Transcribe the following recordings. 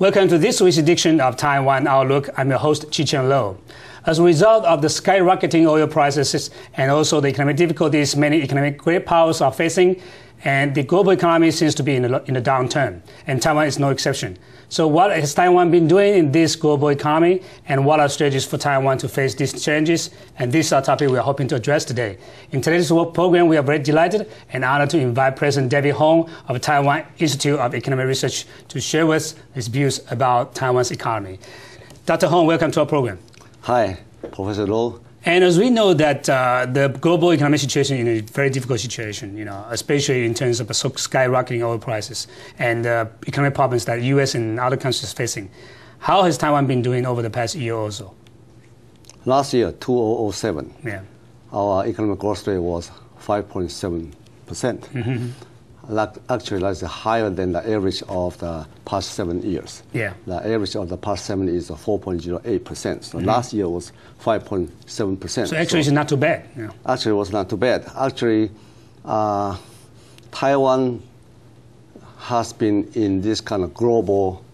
Welcome to this week's edition of Taiwan Outlook. I'm your host, Chi-Chen Lo. As a result of the skyrocketing oil prices and also the economic difficulties many economic great powers are facing, and the global economy seems to be in a downturn, and Taiwan is no exception. So what has Taiwan been doing in this global economy, and what are strategies for Taiwan to face these challenges? And this is our topic we are hoping to address today. In today's program, we are very delighted and honored to invite President David Hong of Taiwan Institute of Economic Research to share with us his views about Taiwan's economy. Dr. Hong, welcome to our program. Hi, Professor Lo. And as we know that the global economic situation is a very difficult situation, especially in terms of the skyrocketing oil prices and economic problems that the U.S. and other countries are facing. How has Taiwan been doing over the past year or so? Last year, 2007, yeah, our economic growth rate was 5.7%. Mm-hmm. Actually, that's higher than the average of the past 7 years. Yeah. The average of the past 7 is 4.08%. So last year was 5.7%. So actually, it's not too bad. Yeah. Actually, it was not too bad. Actually, Taiwan has been in this kind of global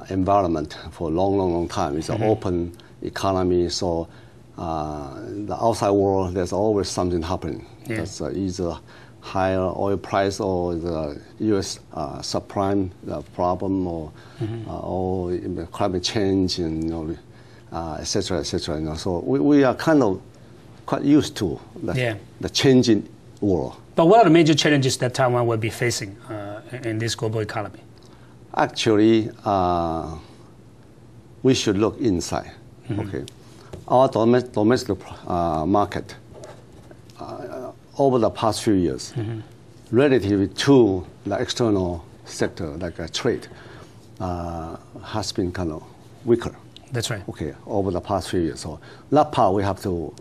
environment for a long time. It's an open economy, so the outside world, there's always something happening. Yeah. That's either higher oil price or the U.S. subprime problem or climate change and et cetera, et cetera. So we are kind of quite used to the changing world. But what are the major challenges that Taiwan will be facing in this global economy? Actually, we should look inside. Mm-hmm. Okay, our domestic market. Over the past few years, relative to the external sector, like trade, has been kind of weaker. That's right. Okay, over the past few years. So that part we have to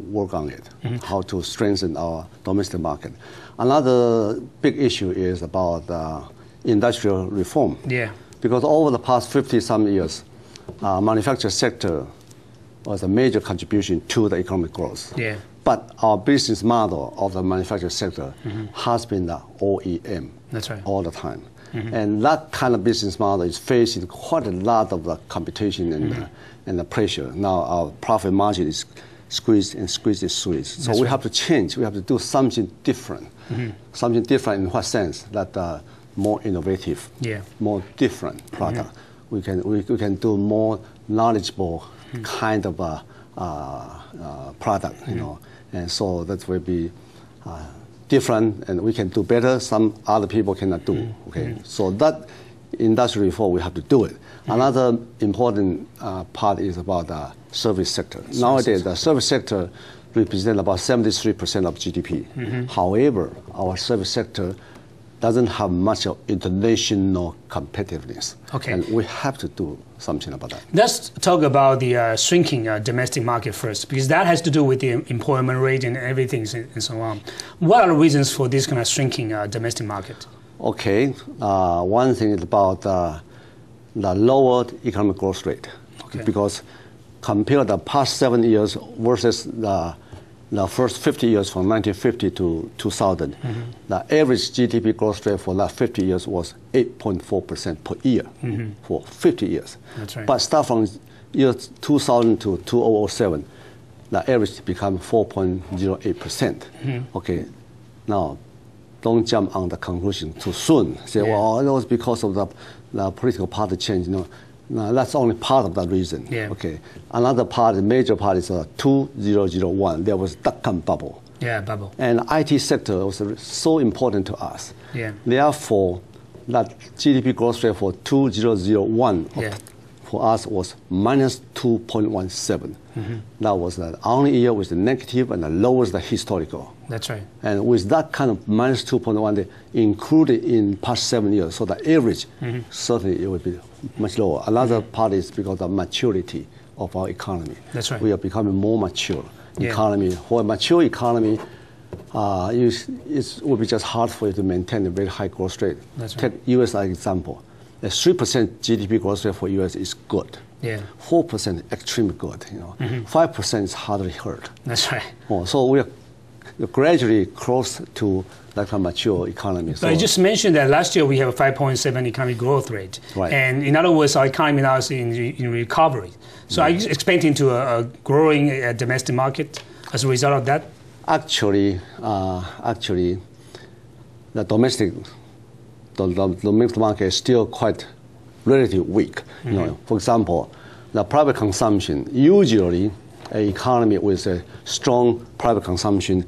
work on it, how to strengthen our domestic market. Another big issue is about industrial reform. Yeah. Because over the past 50-some years, manufacturing sector was a major contribution to the economic growth. Yeah. But our business model of the manufacturing sector has been the OEM. That's right. All the time. And that kind of business model is facing quite a lot of the competition and the pressure. Now our profit margin is squeezed. So we have to change. We have to do something different. Something different in what sense? That more innovative, more different product. We can do more knowledgeable kind of product, and so that will be different, and we can do better. Some other people cannot do. Okay, so that industrial reform we have to do it. Another important part is about the service sector. Nowadays, the service sector represents about 73% of GDP. However, our service sector doesn't have much of international competitiveness. Okay. And we have to do something about that. Let's talk about the shrinking domestic market first, because that has to do with the employment rate and everything and so on. What are the reasons for this kind of shrinking domestic market? Okay. One thing is about the lowered economic growth rate. Okay. Because compare the past 7 years versus the first 50 years from 1950 to 2000, the average GDP growth rate for that 50 years was 8.4% per year for 50 years. That's right. But start from year 2000 to 2007, the average became 4.08%. Okay, now don't jump on the conclusion too soon. Say, well, it was because of the political party change. No, that's only part of that reason. Yeah. Okay. Another part, the major part is 2001. There was dot-com bubble. Yeah, bubble. And IT sector was so important to us. Yeah. Therefore, that GDP growth rate for 2001 for us was minus 2.17. That was the only year with the negative and the lowest the historical. That's right. And with that kind of minus 2.1, they included in past 7 years. So the average, certainly it would be much lower. Another part is because of maturity of our economy. That's right. We are becoming more mature economy. For a mature economy, it would be just hard for you to maintain a very high growth rate. That's right. Take U.S. as an example. A 3% GDP growth rate for U.S. is good. Yeah. 4% extremely good. 5% is hardly heard. That's right. So we are gradually close to that kind of mature economy. But you just mentioned that last year we have a 5.7 economic growth rate. Right. And in other words, our economy now is in recovery. So are you expecting to a growing domestic market as a result of that? Actually, the domestic market is still quite relatively weak. You know, for example, the private consumption, usually an economy with a strong private consumption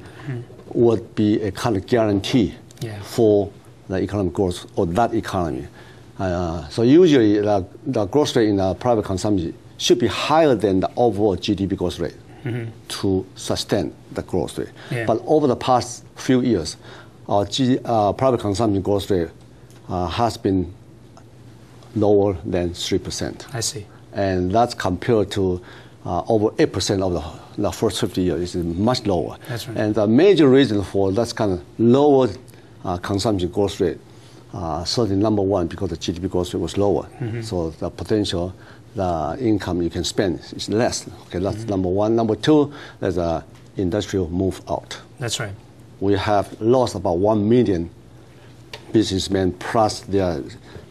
would be a kind of guarantee for the economic growth of that economy. So usually the growth rate in the private consumption should be higher than the overall GDP growth rate to sustain the growth rate. Yeah. But over the past few years, our private consumption growth rate has been lower than 3%. I see. And that's compared to over 8% of the first 50 years. It's much lower. That's right. And the major reason for that kind of lower consumption growth rate, certainly number one, because the GDP growth rate was lower. So the potential, the income you can spend is less. Okay, that's number one. Number two, there's an industrial move out. That's right. We have lost about 1 million businessmen plus their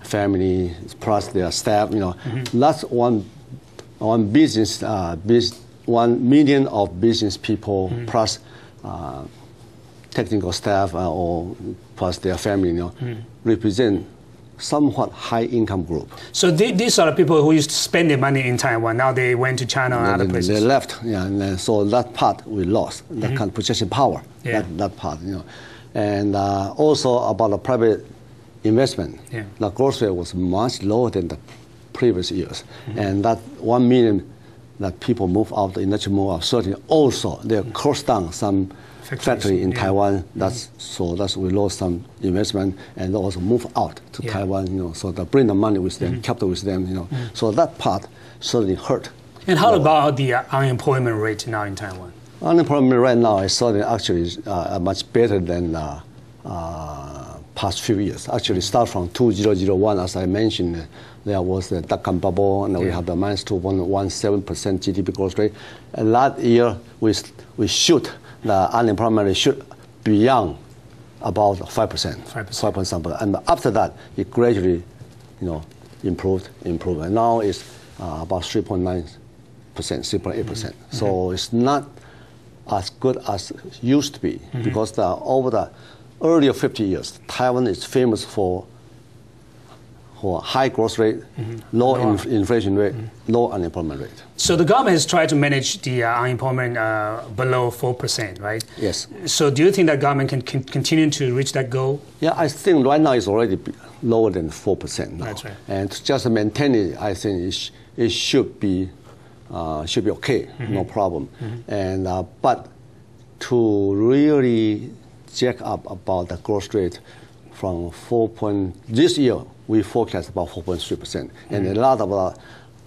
family, plus their staff. You know, that's one business, 1 million of business people plus technical staff or plus their family. You know, represent somewhat high income group. So these are the people who used to spend their money in Taiwan. Now they went to China and other places. They left, yeah, and so that part we lost, that kind of purchasing power, that part, you know. And also about the private investment, the growth rate was much lower than the previous years. And that 1 million that people move out, the industrial move out, certainly also they closed down some factory in Taiwan. That's we lost some investment and also move out to Taiwan. You know, so they bring the money with them, capital with them. You know, so that part certainly hurt. And how about the unemployment rate now in Taiwan? Unemployment right now is certainly actually much better than past few years. Actually, start from 2001, as I mentioned, there was the dot-com bubble, and we have the minus 2.17% GDP growth rate. And that year, we shoot the unemployment rate shoot beyond about 5%. 5%. And after that, it gradually, you know, improved. And now it's about 3.9%, 3.8%. So it's not as good as it used to be because over the earlier 50 years, Taiwan is famous for high growth rate, low inflation rate, low unemployment rate. So the government has tried to manage the unemployment below 4%, right? Yes. So do you think that government can continue to reach that goal? Yeah, I think right now it's already lower than 4% now. That's right. And to just maintain it, I think it should be okay, no problem. And but to really check up about the growth rate from this year, we forecast about 4.3%. And a lot of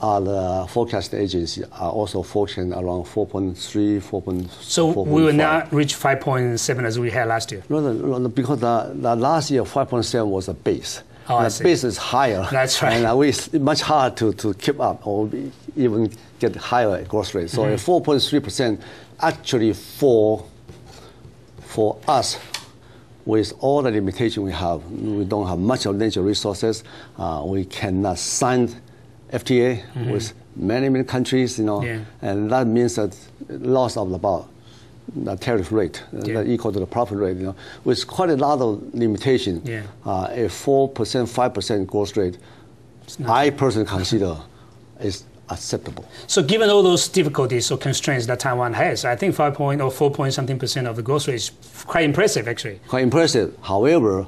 other forecast agencies are also forecasting around 4.3, 4.4. So we will not reach 5.7 as we had last year? No, because the last year 5.7 was a base. Oh, the base is higher. That's right. And it's much harder to keep up or even get higher growth rate. So 4.3% actually for us, with all the limitation we have, we don't have much of natural resources. We cannot sign FTA with many countries, you know, and that means that loss of about the tariff rate equal to the profit rate, you know, with quite a lot of limitation. A 4%, 5% growth rate, I personally consider is acceptable. So given all those difficulties or constraints that Taiwan has, I think 5 or 4 something percent of the growth rate is quite impressive, actually. Quite impressive. However,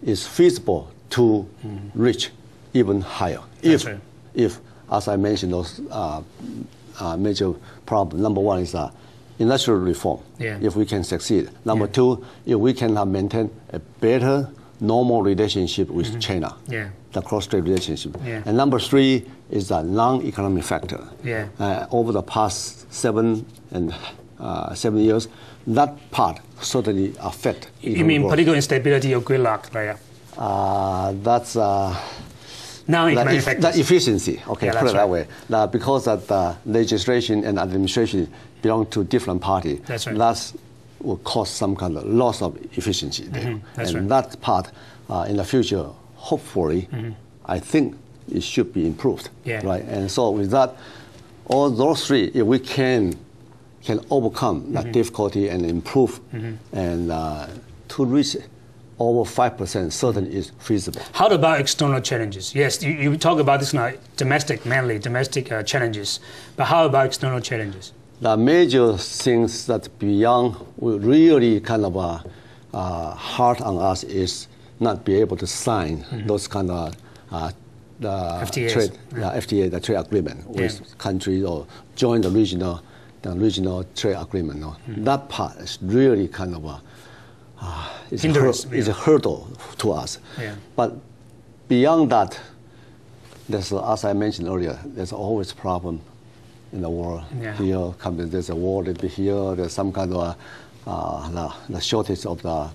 it's feasible to reach even higher if, as I mentioned, those major problems. Number one is industrial reform, if we can succeed. Number two, if we can maintain a better normal relationship with China, the cross-strait relationship. And number three is the non-economic factor. Over the past 7 years, that part certainly affect. You mean growth. Political instability or gridlock, right? That's non-economic factors. The efficiency. Okay, put it that way. Because that the legislation and administration belong to different parties. That's right. That's will cause some kind of loss of efficiency there. And that part, in the future, hopefully, I think it should be improved. Right? And so with that, all those three, if we can overcome that difficulty and improve, and to reach over 5% certainly is feasible. How about external challenges? Yes, you talk about this now, mainly domestic challenges, but how about external challenges? The major things that beyond will really kind of hard on us is not be able to sign those kind of FTAs. FTA, the trade agreement with countries, or join the regional trade agreement. That part is really kind of is a hurdle to us. But beyond that, there's, as I mentioned earlier, there's always a problem in the world. Here, there's a war here, there's some kind of the shortage of the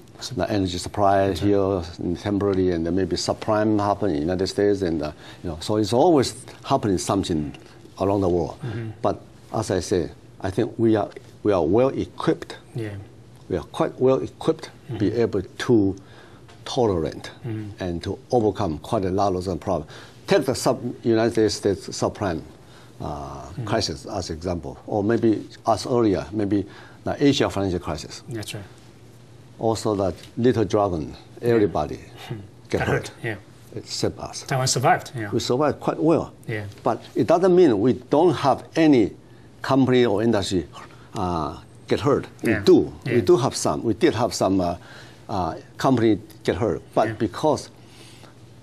energy supply here temporarily, and there may be subprime happen in the United States, and so it's always happening something around the world. But as I say, I think we are well equipped. We are quite well equipped to be able to tolerate and to overcome quite a lot of the problems. Take the United States subprime crisis as an example, or maybe as earlier, maybe the Asia financial crisis. That's right. Also that little dragon, everybody get hurt. Except us. Taiwan survived. We survived quite well. But it doesn't mean we don't have any company or industry get hurt. We do. We do have some. We did have some company get hurt. But because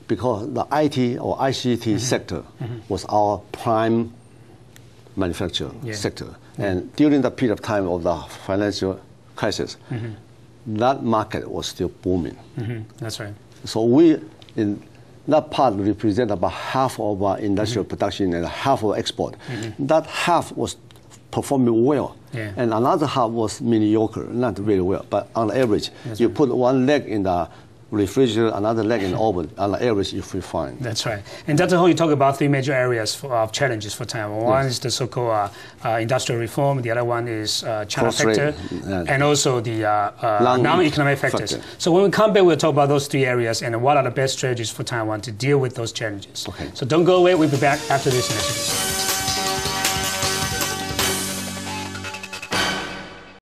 the IT or ICT sector was our prime manufacturing sector, and during the period of time of the financial crisis, that market was still booming. That's right. So we, in that part, represent about half of our industrial production and half of export. That half was performing well, and another half was mediocre, not very well. But on average, you put one leg in the refrigerator, another leg in the oven. On average, you feel fine. That's right. And Dr. Ho, you talk about three major areas of challenges for Taiwan. One is the so-called industrial reform. The other one is China factor, and also the non-economic factors. So when we come back, we'll talk about those three areas and what are the best strategies for Taiwan to deal with those challenges. So don't go away. We'll be back after this message.